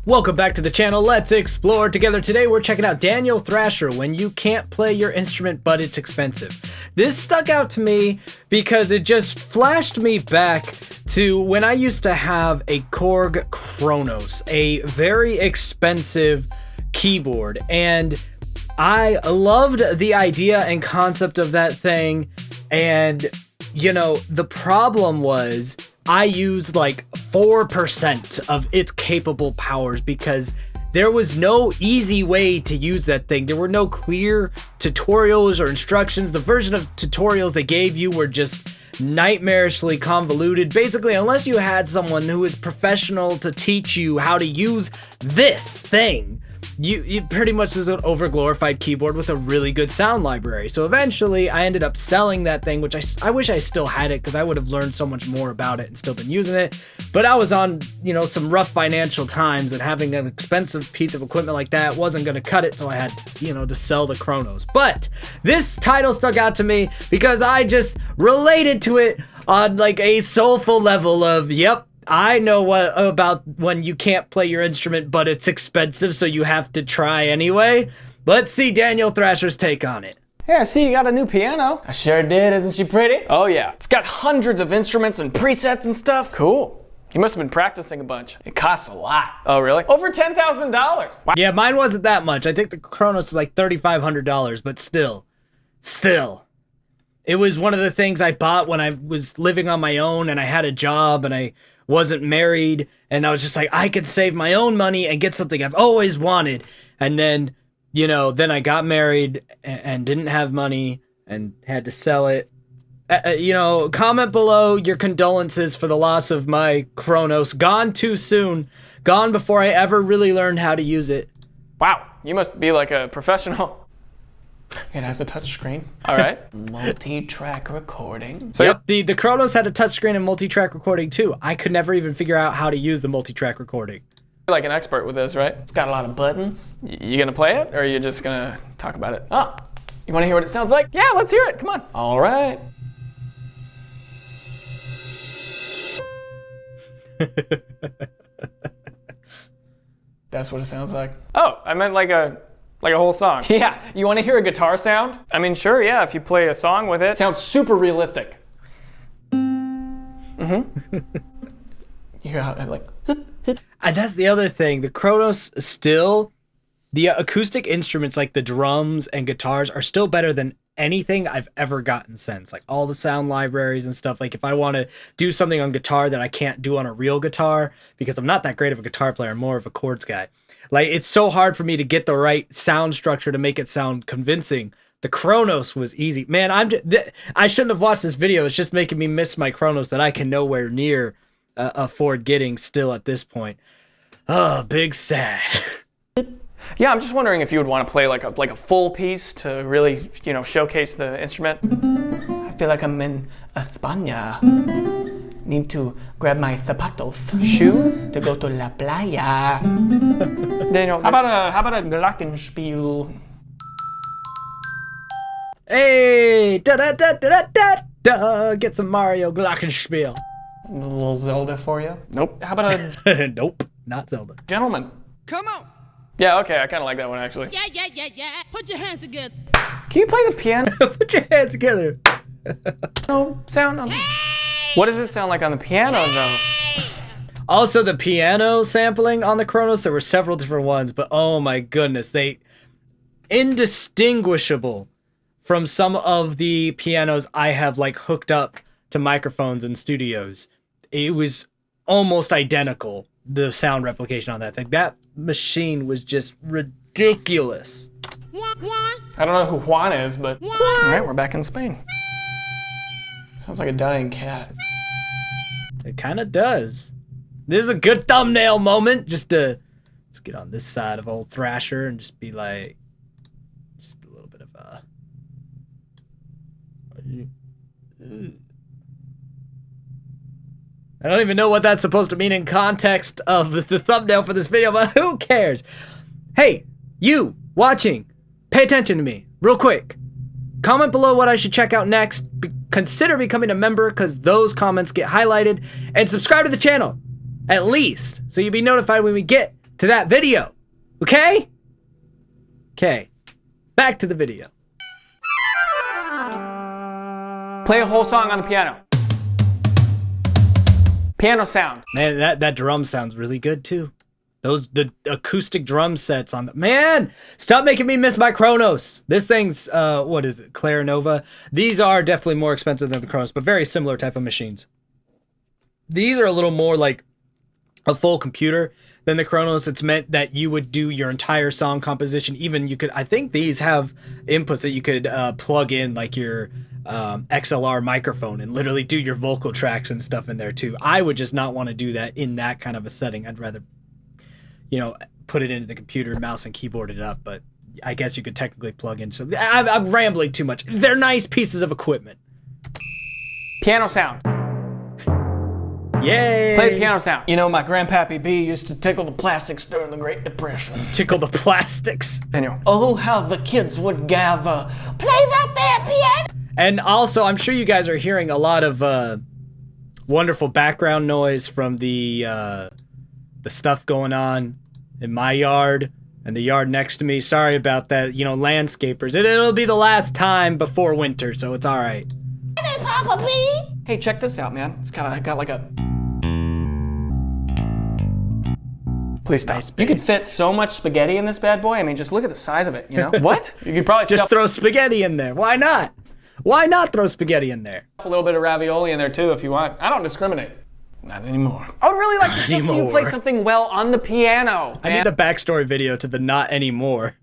Welcome back to the channel. Let's explore together. Today we're checking out Daniel Thrasher, When You Can't Play Your Instrument But It's Expensive. This stuck out to me because it just flashed me back to when I used to have a Korg Kronos, a very expensive keyboard, and I loved the idea and concept of that thing. And you know, the problem was I used like 4% of its capable powers because there was no easy way to use that thing. There were no clear tutorials or instructions. The version of tutorials they gave you were just nightmarishly convoluted. Basically, unless you had someone who is professional to teach you how to use this thing, you pretty much was an overglorified keyboard with a really good sound library. So eventually I ended up selling that thing, which I wish I still had it because I would have learned so much more about it and still been using it. But I was on, you know, some rough financial times, and having an expensive piece of equipment like that wasn't going to cut it. So I had, you know, to sell the Kronos. But this title stuck out to me because I just related to it on like a soulful level of, yep, I know what about when you can't play your instrument, but it's expensive, so you have to try anyway. Let's see Daniel Thrasher's take on it. Yeah, I see you got a new piano. I sure did, isn't she pretty? Oh yeah, it's got hundreds of instruments and presets and stuff. Cool. You must have been practicing a bunch. It costs a lot. Oh really? Over $10,000. Yeah, mine wasn't that much. I think the Kronos is like $3,500, but still. It was one of the things I bought when I was living on my own and I had a job and I wasn't married, and I was just like, I could save my own money and get something I've always wanted. And then, you know, then I got married and didn't have money and had to sell it. You know, comment below your condolences for the loss of my Kronos. Gone too soon. Gone before I ever really learned how to use it. Wow, you must be like a professional. It has a touch screen. All right. Multi-track recording. So yep, the Kronos had a touchscreen and multi-track recording too. I could never even figure out how to use the multi-track recording. You're like an expert with this, right? It's got a lot of buttons. You gonna play it, or are you just gonna talk about it? Oh, you want to hear what it sounds like? Yeah, let's hear it. Come on. All right. That's what it sounds like. Oh, I meant like a whole song. Yeah, you want to hear a guitar sound? I mean, sure, yeah, if you play a song with it. It sounds super realistic. Mm-hmm. You hear how it like... And that's the other thing. The Kronos still, the acoustic instruments like the drums and guitars are still better than anything I've ever gotten since. Like all the sound libraries and stuff. Like if I want to do something on guitar that I can't do on a real guitar, because I'm not that great of a guitar player, I'm more of a chords guy. Like, it's so hard for me to get the right sound structure to make it sound convincing. The Kronos was easy. Man, I shouldn't have watched this video. It's just making me miss my Kronos that I can nowhere near afford getting still at this point. Oh, big sad. Yeah, I'm just wondering if you would want to play like a full piece to really, you know, showcase the instrument. I feel like I'm in España. Need to grab my zapatos. Shoes? To go to la playa. Daniel, how about a glockenspiel? Hey, da da da da da da. Get some Mario Glockenspiel. A little Zelda for you? Nope. How about a Nope, not Zelda. gentleman? Come on. Yeah, okay, I kind of like that one actually. Yeah. Put your hands together. Can you play the piano Put your hands together. sound on? What does it sound like on the piano though? Also, the piano sampling on the Kronos, there were several different ones, but oh my goodness, they indistinguishable from some of the pianos I have like hooked up to microphones in studios. It was almost identical, the sound replication on that thing. That machine was just ridiculous. I don't know who Juan is, but... All right, we're back in Spain. Sounds like a dying cat. It kind of does. This is a good thumbnail moment, just to let's get on this side of old Thrasher and just be like, just a little bit of I don't even know what that's supposed to mean in context of the thumbnail for this video, but who cares? Hey, you watching, pay attention to me real quick. Comment below what I should check out next. Consider becoming a member because those comments get highlighted. And subscribe to the channel, at least, so you'll be notified when we get to that video. Okay? Okay. Back to the video. Play a whole song on the piano. Piano sound. Man, that drum sounds really good too. The acoustic drum sets on the... Man, stop making me miss my Kronos. This thing's, what is it, Clarinova? These are definitely more expensive than the Kronos, but very similar type of machines. These are a little more like a full computer than the Kronos. It's meant that you would do your entire song composition. Even you could, I think these have inputs that you could plug in, like your XLR microphone, and literally do your vocal tracks and stuff in there too. I would just not want to do that in that kind of a setting. I'd rather, you know, put it into the computer, mouse and keyboard it up, but I guess you could technically plug in. So I'm rambling too much. They're nice pieces of equipment. Piano sound. Yay! Play the piano sound. You know, my grandpappy B used to tickle the plastics during the Great Depression. Tickle the plastics. Daniel. Oh, how the kids would gather. Play that there, piano. And also, I'm sure you guys are hearing a lot of wonderful background noise from the stuff going on in my yard and the yard next to me. Sorry about that, you know, landscapers. It'll be the last time before winter, so it's all right. Hey, Papa B. Hey, check this out, man. It's kind of got like a... Please stop. Nice You could bass. fit so much spaghetti in this bad boy. I mean, just look at the size of it, you know? What? You could probably Just stuff throw spaghetti in there. Why not? Why not throw spaghetti in there? a little bit of ravioli in there too if you want. I don't discriminate. Not anymore. I would really like to just see you play Anymore. something well on the piano. I need the backstory video to the not anymore.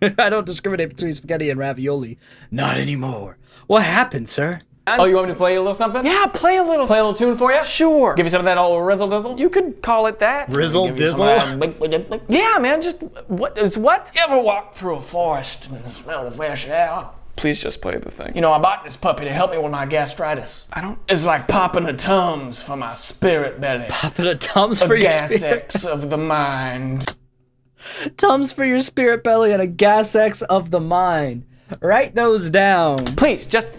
I don't discriminate between spaghetti and ravioli. Not anymore. What happened, sir? Oh, you want me to play you a little something? Yeah, play a little. Play a little tune for you? Sure. Give you some of that old rizzle dizzle? You could call it that. Rizzle Give you some of dizzle? that- Yeah, man. Just what is what? You ever walk through a forest and smell the fresh air? Please just play the thing. You know, I bought this puppy to help me with my gastritis. I don't. It's like popping a Tums for my spirit belly. Popping a Tums A for your gas spirit. X of the mind. Tums for your spirit belly and a gas X of the mind. Write those down. Please just.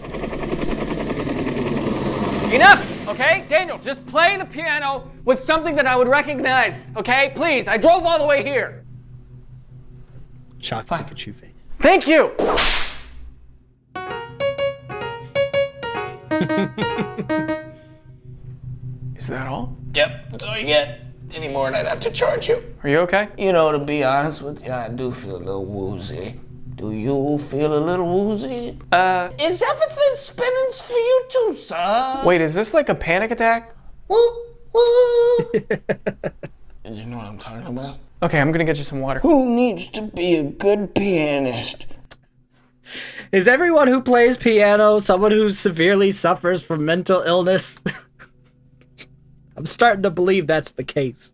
Enough, okay? Daniel, just play the piano with something that I would recognize, okay? Please, I drove all the way here. Shock Pikachu face. Thank you. Is that all? Yep, that's all you get. Any more and I'd have to charge you. Are you okay? You know, to be honest with you, I do feel a little woozy. Do you feel a little woozy? Is everything spinning for you too, sir? Wait, is this like a panic attack? Woo, woo. You know what I'm talking about? Okay, I'm gonna get you some water. Who needs to be a good pianist? Is everyone who plays piano someone who severely suffers from mental illness? I'm starting to believe that's the case.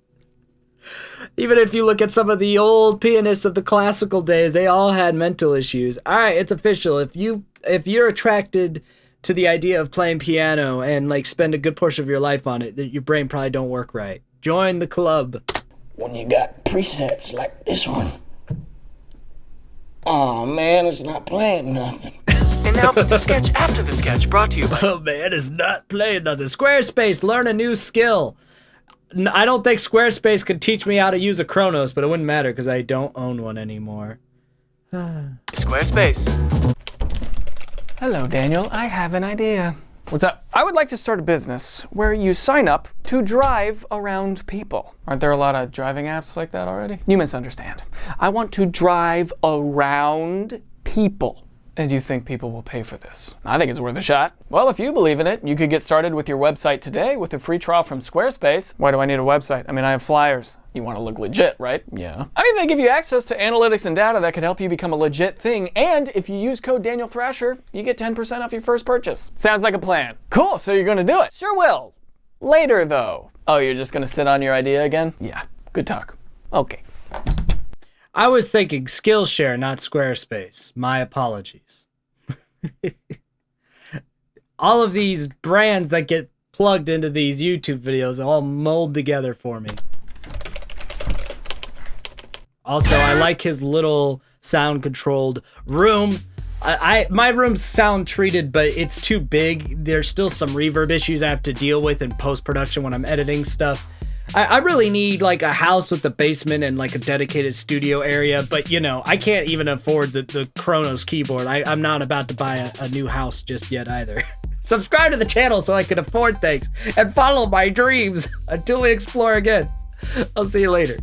Even if you look at some of the old pianists of the classical days, they all had mental issues. All right, it's official. If you're attracted to the idea of playing piano and like spend a good portion of your life on it, your brain probably don't work right. Join the club. When you got presets like this one. Oh man, it's not playing nothing. And now for the sketch after the sketch, brought to you by... Oh man, it's not playing nothing. Squarespace, learn a new skill. I don't think Squarespace could teach me how to use a Kronos, but it wouldn't matter because I don't own one anymore. Squarespace. Hello, Daniel. I have an idea. What's up? I would like to start a business where you sign up to drive around people. Aren't there a lot of driving apps like that already? You misunderstand. I want to drive around people. And do you think people will pay for this? I think it's worth a shot. Well, if you believe in it, you could get started with your website today with a free trial from Squarespace. Why do I need a website? I mean, I have flyers. You want to look legit, right? Yeah. I mean, they give you access to analytics and data that could help you become a legit thing. And if you use code Daniel Thrasher, you get 10% off your first purchase. Sounds like a plan. Cool, so you're gonna do it. Sure will. Later, though. Oh, you're just gonna sit on your idea again? Yeah, good talk. Okay. I was thinking Skillshare, not Squarespace. My apologies. All of these brands that get plugged into these YouTube videos all mold together for me. Also, I like his little sound-controlled room. My room's sound treated, but it's too big. There's still some reverb issues I have to deal with in post-production when I'm editing stuff. I really need like a house with a basement and like a dedicated studio area, but you know, I can't even afford the Kronos keyboard. I'm not about to buy a new house just yet either. Subscribe to the channel so I can afford things and follow my dreams until we explore again. I'll see you later.